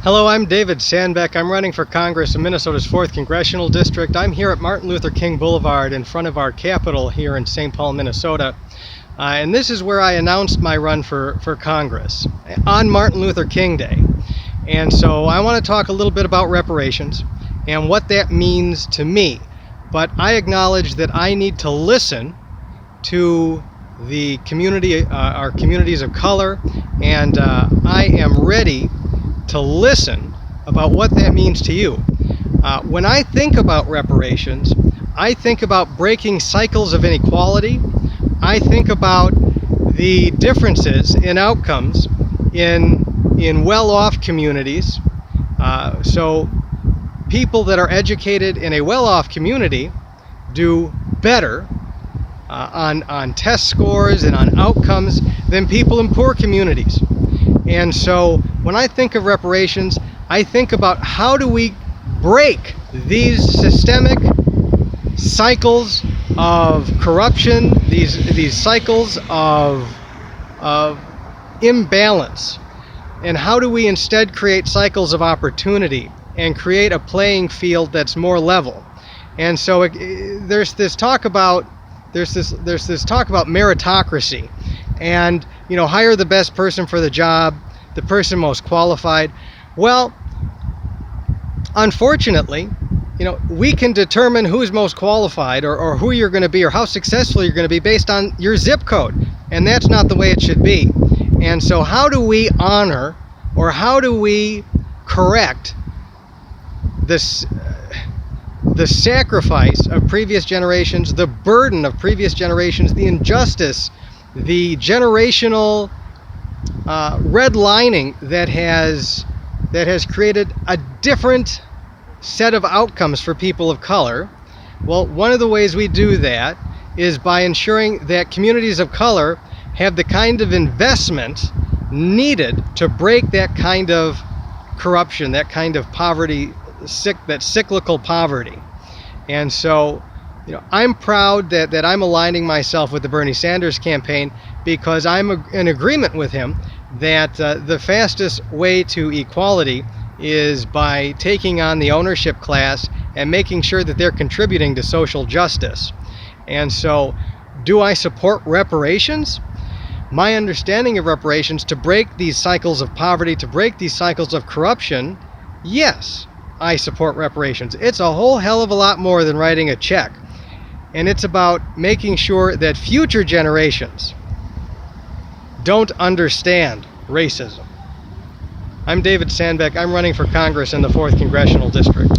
Hello, I'm David Sandbeck. I'm running for Congress in Minnesota's 4th Congressional District. I'm here at Martin Luther King Boulevard in front of our Capitol here in St. Paul, Minnesota. And this is where I announced my run for Congress on Martin Luther King Day. And so I want to talk a little bit about reparations and what that means to me. But I acknowledge that I need to listen to the community, our communities of color, and I am ready to listen about what that means to you. When I think about reparations, I think about breaking cycles of inequality. I think about the differences in outcomes in well-off communities. So people that are educated in a well-off community do better on test scores and on outcomes than people in poor communities. And so when I think of reparations, I think about how do we break these systemic cycles of corruption, these cycles of imbalance, and how do we instead create cycles of opportunity and create a playing field that's more level. And so there's this talk about meritocracy, and hire the best person for the job, the person most qualified. Well, unfortunately, we can determine who's most qualified or who you're going to be or how successful you're going to be based on your zip code, and that's not the way it should be. And so how do we honor, or how do we correct this the sacrifice of previous generations, the burden of previous generations, the injustice, the generational redlining that has created a different set of outcomes for people of color? Well, one of the ways we do that is by ensuring that communities of color have the kind of investment needed to break that kind of corruption, that kind of poverty, that cyclical poverty. And so I'm proud that I'm aligning myself with the Bernie Sanders campaign, because I'm in agreement with him that the fastest way to equality is by taking on the ownership class and making sure that they're contributing to social justice. And so, do I support reparations? My understanding of reparations, to break these cycles of poverty, to break these cycles of corruption, yes, I support reparations. It's a whole hell of a lot more than writing a check. And it's about making sure that future generations don't understand racism. I'm David Sandbeck. I'm running for Congress in the 4th Congressional District.